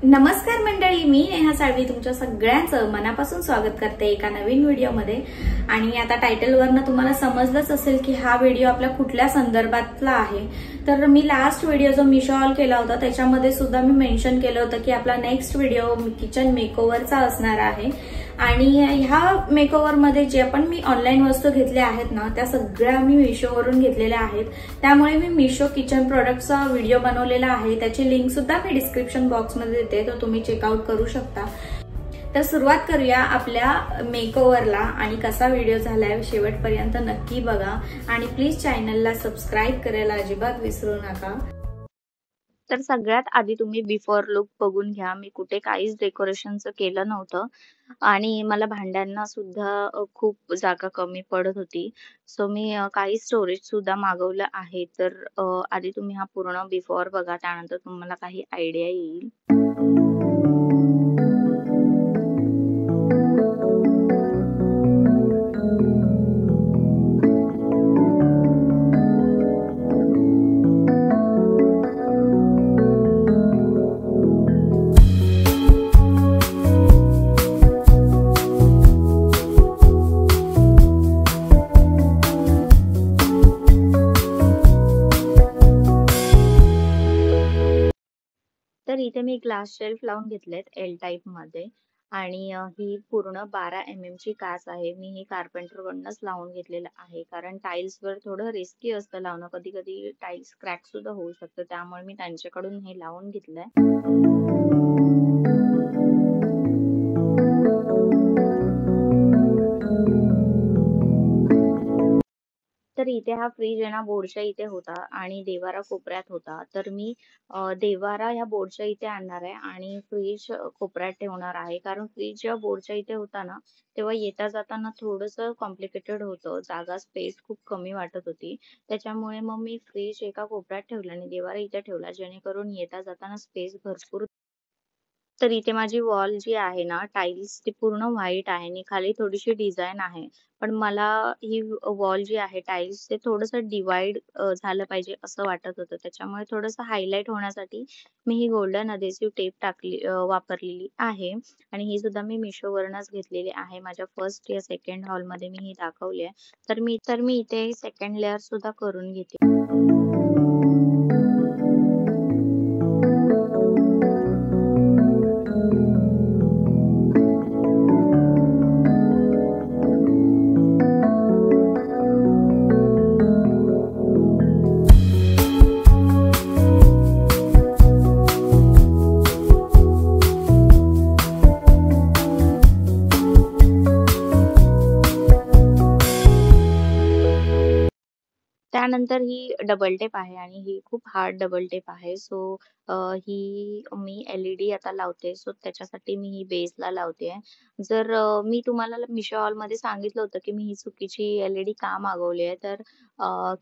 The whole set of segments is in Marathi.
नमस्कार मंडळी, मी नेहा साळवी तुमच्या सगळ्यांचं मनापासून स्वागत करते एका नवीन व्हिडिओमध्ये। आणि आता टायटलवरनं तुम्हाला समजलंच असेल की हा व्हिडिओ आपल्या कुठल्या संदर्भातला आहे। तर मी लास्ट व्हिडिओ जो मिशो हॉल केला होता त्याच्यामध्ये सुद्धा मी मेन्शन केलं होतं की आपला नेक्स्ट व्हिडिओ किचन मेकओव्हरचा असणार आहे। आणि ह्या मेकओव्हर मध्ये जे पण मी ऑनलाईन वस्तू घेतल्या आहेत ना त्या सगळ्या मी मिशोवरून घेतलेल्या आहेत। त्यामुळे मी मिशो किचन प्रोडक्टचा व्हिडिओ बनवलेला आहे, त्याची लिंक सुद्धा मी डिस्क्रिप्शन बॉक्स मध्ये देते, तो तुम्ही चेकआउट करू शकता। तर सुरुवात करूया आपल्या मेकओव्हरला आणि कसा व्हिडिओ झालाय शेवटपर्यंत नक्की बघा आणि प्लीज चॅनलला सबस्क्राइब करायला अजिबात विसरू नका। तर सगळ्यात आधी तुम्ही बिफोर लुक बघून घ्या। मी कुठे काहीच डेकोरेशनचं केलं नव्हतं आणि मला भांड्यांना सुद्धा खूप जागा कमी पडत होती। सो मी काही स्टोरेज सुद्धा मागवलं आहे। तर आधी तुम्ही हा पूर्ण बिफोर बघा, त्यानंतर तुम्हाला काही आयडिया येईल। तर इथे मी ग्लास शेल्फ लावून घेतलेत एल टाईप मध्ये आणि ही पूर्ण 12 mm ची काच आहे। मी ही कारपेंटर कडूनच लावून घेतलेलं आहे, कारण टाइल्स वर थोडं रिस्की असतं लावणं, कधी कधी टाइल्स क्रॅक सुद्धा होऊ शकतं, त्यामुळे मी त्यांच्याकडून हे लावून घेतलंय। तर इथे हा फ्रीज आहे ना बोर्डच्या इथे होता आणि देवारा कोपऱ्यात होता। तर मी देवारा ह्या बोर्डच्या इथे आणणार आहे आणि फ्रीज कोपऱ्यात ठेवणार आहे, कारण फ्रीज जेव्हा बोर्डच्या इथे होता ना तेव्हा येता जाताना थोडंसं कॉम्प्लिकेटेड होतं, जागा स्पेस खूप कमी वाटत होती। त्याच्यामुळे मग मी फ्रीज एका कोपऱ्यात ठेवला आणि देवारा इथे ठेवला, जेणेकरून येता जाताना स्पेस भरपूर। तर इथे माझी वॉल जी आहे ना टाइल्स ती पूर्ण व्हाईट आहे आणि खाली थोडीशी डिझाईन आहे, पण मला ही वॉल जी आहे टाइल्स ते थोडंसं डिवाइड झालं पाहिजे असं वाटत होतं। त्याच्यामुळे थोडंसं हायलाइट होण्यासाठी मी ही गोल्डन अधेसिव्ह टेप वापरलेली आहे आणि ही सुद्धा मी मिशोवरूनच घेतलेली आहे। माझ्या फर्स्ट या सेकंड हॉल मध्ये मी ही दाखवली आहे। तर मी इथे सेकंड लेअर सुद्धा करून घेते। त्यानंतर ही डबल टेप आहे आणि ही खूप हार्ड डबल टेप आहे। सो ही मी एलईडी आता लावते, सो त्याच्यासाठी मी ही बेसला लावते। जर मी तुम्हाला मिशो हॉल मध्ये सांगितलं होतं की मी ही चुकीची एलईडी का मागवली आहे, तर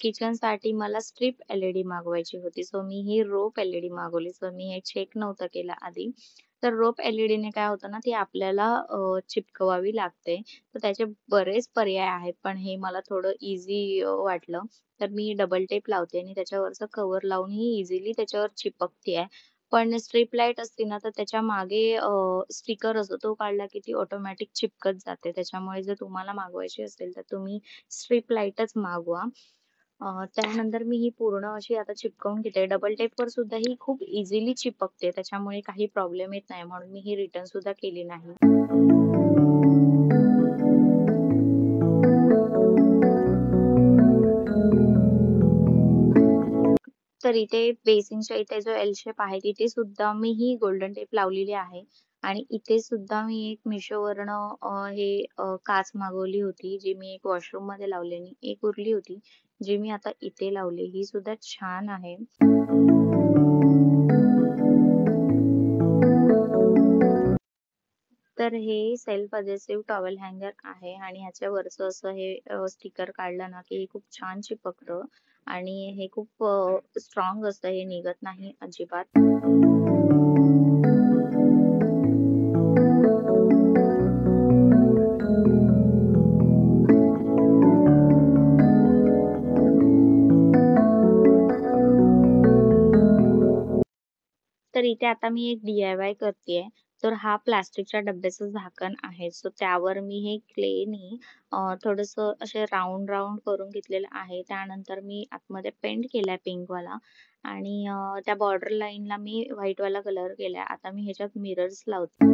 किचन साठी मला स्ट्रिप एलईडी मागवायची होती। सो मी ही रोप एलईडी मागवली। सो मी हे चेक नव्हतं केलं आधी। तर रोप एलईडी ने काय होतं ना ती आपल्याला चिपकवावी लागते। तर त्याचे बरेच पर्याय आहेत, पण हे मला थोडं इझी वाटलं। तर मी डबल टेप लावते आणि त्याच्यावरचं कव्हर लावून ही इझिली त्याच्यावर चिपकते। पण स्ट्रीप लाईट असते ना तर त्याच्या मागे स्टिकर असतो, तो काढला की ती ऑटोमॅटिक चिपकत जाते। त्याच्यामुळे जर तुम्हाला मागवायची असेल तर तुम्ही स्ट्रीप लाईटच मागवा। त्यानंतर मी ही पूर्ण अशी आता चिपकवून घेते। डबल टेपवर सुद्धा ही खूप इझिली चिपकते, त्याच्यामुळे काही प्रॉब्लेम येत नाही, म्हणून मी ही रिटर्न सुद्धा केली नाही। तर इथे बेसिनच्या इथे जो एल शेप आहे तिथे सुद्धा मी ही गोल्डन टेप लावलेली आहे आणि इथे सुद्धा मी एक मिशोवरनं काच मागवली होती, जी मी एक वॉशरूम मध्ये लावली आणि एक उरली होती जी मी आता इथे लावली। ही सुद्धा छान आहे। तर हे सेल्फ अधेसिव्ह टॉवेल हँगर आहे आणि ह्याच्यावरचं असं हे स्टिकर काढलं ना की खूप छान चिपकतं आणि हे खूप स्ट्रॉंग असतं, हे निघत नाही अजिबात। तर इथे आता मी एक DIY करतेय. तर हा प्लास्टिकच्या डब्याचं झाकण आहे. सो त्यावर मी हे क्लेनी थोडंसं असे राउंड राउंड करून घेतलेलं आहे. त्यानंतर मी आतमध्ये पेंट केलाय पिंकवाला आणि त्या बॉर्डर लाईनला मी व्हाईटवाला कलर केलाय. आता मी ह्याच्यात मिरर्स लावते.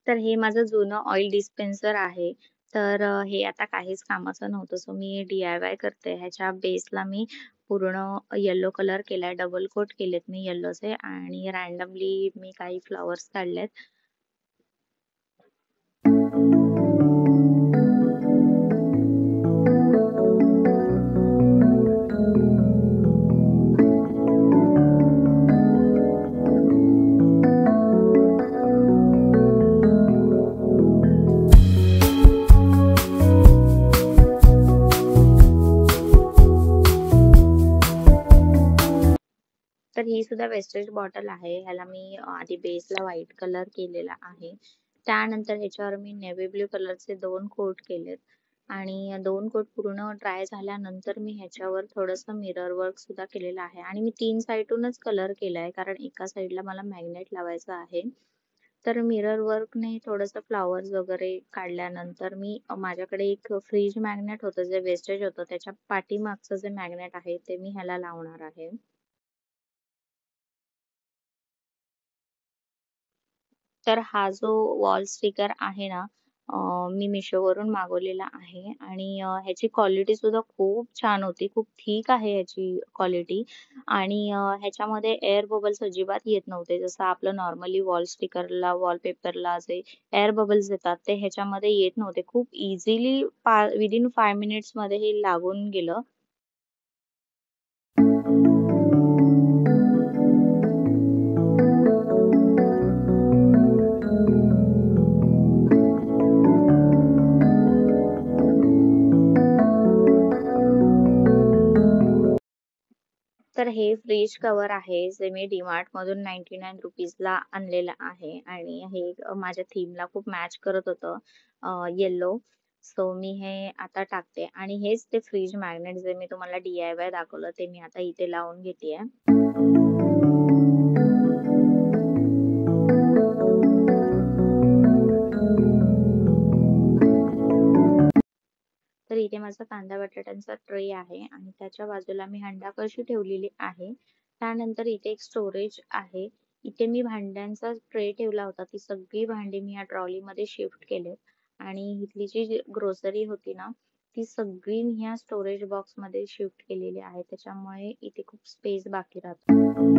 तर हे माझं जुनं ऑइल डिस्पेन्सर आहे. तर हे आता काहीच कामाचं नव्हतं. सो मी DIY करते. ह्याच्या बेसला मी पूर्ण येलो कलर केलाय. डबल कोट केलेत मी येल्लोचे आणि रँडमली मी काही फ्लॉवर्स काढलेत. तर ही सुद्धा वेस्टेज बॉटल आहे. ह्याला मी आधी बेसला व्हाईट कलर केलेला आहे. त्यानंतर ह्याच्यावर मी नेव्ही ब्लू कलरचे 2 कोट केलेत आणि 2 कोट पूर्ण ड्राय झाल्यानंतर मी ह्याच्यावर थोडंसं मिरर वर्क सुद्धा केलेलं आहे आणि मी 3 साइडूनच कलर केलाय कारण एका साइडला मला मॅग्नेट लावायचं आहे. तर मिरर वर्कने थोडंसं फ्लॉवर्स वगैरे काढल्यानंतर मी माझ्याकडे एक फ्रीज मॅग्नेट होतं जे वेस्टेज होतं त्याच्या पाठीमागचं जे मॅग्नेट आहे ते मी ह्याला लावणार आहे. तर हा जो वॉल स्टिकर आहे ना, मी मिशोवरून मागवलेला आहे आणि ह्याची क्वालिटी सुद्धा खूप छान होती. खूप थिक आहे ह्याची क्वालिटी आणि ह्याच्यामध्ये एअर बबल्स अजिबात येत नव्हते. जसं आपलं नॉर्मली वॉल स्टिकरला, वॉलपेपरला जे एअर बबल्स येतात ते ह्याच्यामध्ये येत नव्हते. खूप इझिली विदिन 5 मिनिट्समध्ये हे लागून गेलं. तर हे फ्रिज कव्हर आहे जे मी DMart मधून 99 रुपीजला आणलेलं आहे आणि हे माझ्या थीमला खूप मॅच करत होतं येलो. सो मी हे आता टाकते आणि हेच ते फ्रिज मॅग्नेट जे मी तुम्हाला DIY दाखवलं ते मी आता इथे लावून घेतेय. तर इथे माझा कांदा बटाट्यांचा ट्रे आहे आणि त्याच्या बाजूला मी हंडा कळशी ठेवलेली आहे. त्यानंतर इथे एक स्टोरेज आहे. इथे मी भांड्यांचा ट्रे ठेवला होता. ती सगळी भांडी मी या ट्रॉलीमध्ये शिफ्ट केलेत आणि इथली जी ग्रोसरी होती ना, ती सगळी मी ह्या स्टोरेज बॉक्समध्ये शिफ्ट केलेली आहे. त्याच्यामुळे इथे खूप स्पेस बाकी राहतो.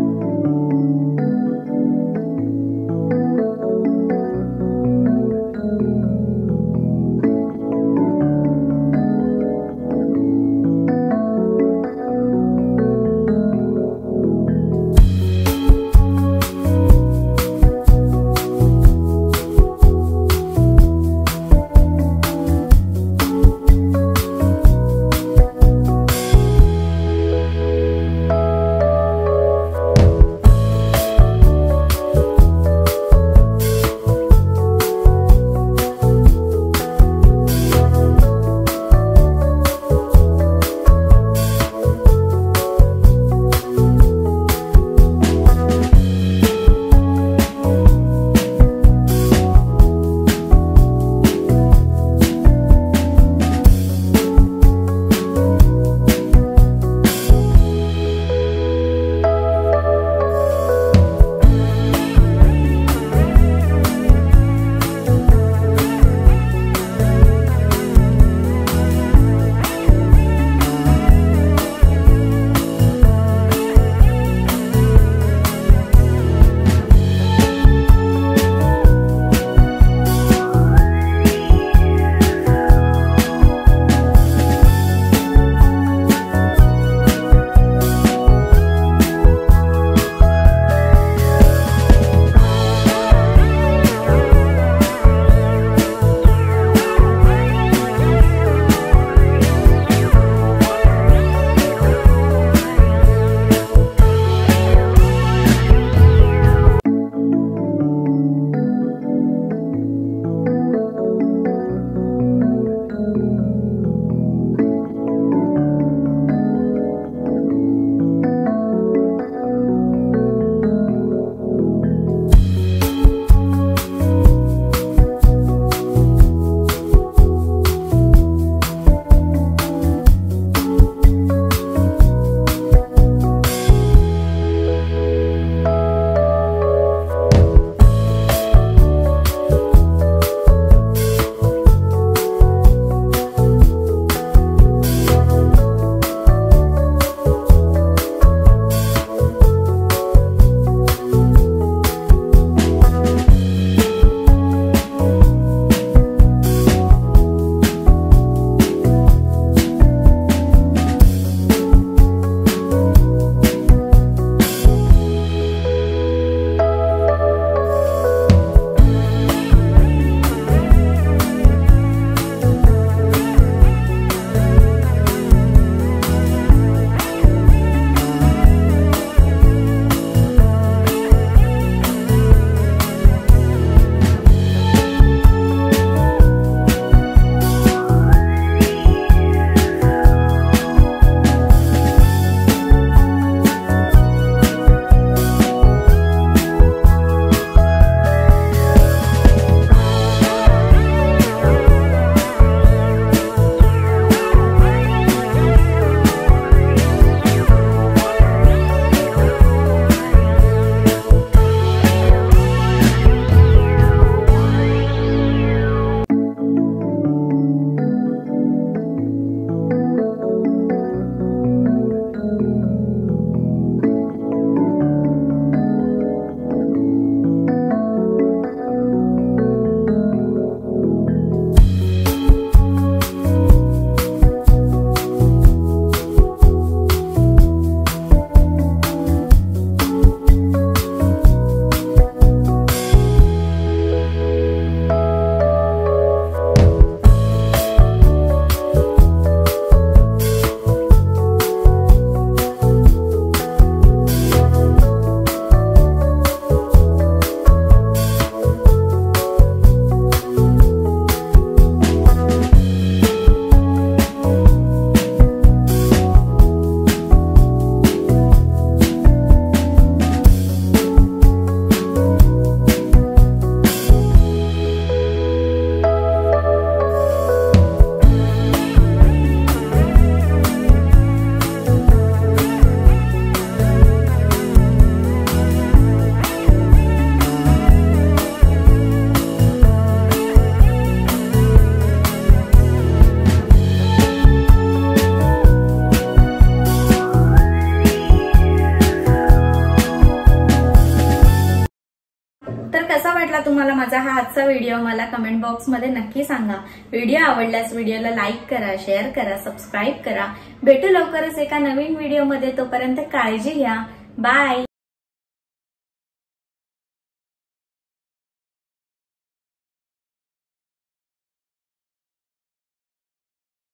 वाटला तुम्हाला माझा हा आजचा व्हिडिओ मला कमेंट बॉक्समध्ये नक्की सांगा। व्हिडिओ आवडल्यास व्हिडिओला लाईक करा, शेअर करा, सबस्क्राईब करा। भेटू लवकरच एका नवीन व्हिडिओमध्ये, तोपर्यंत काळजी घ्या। बाय।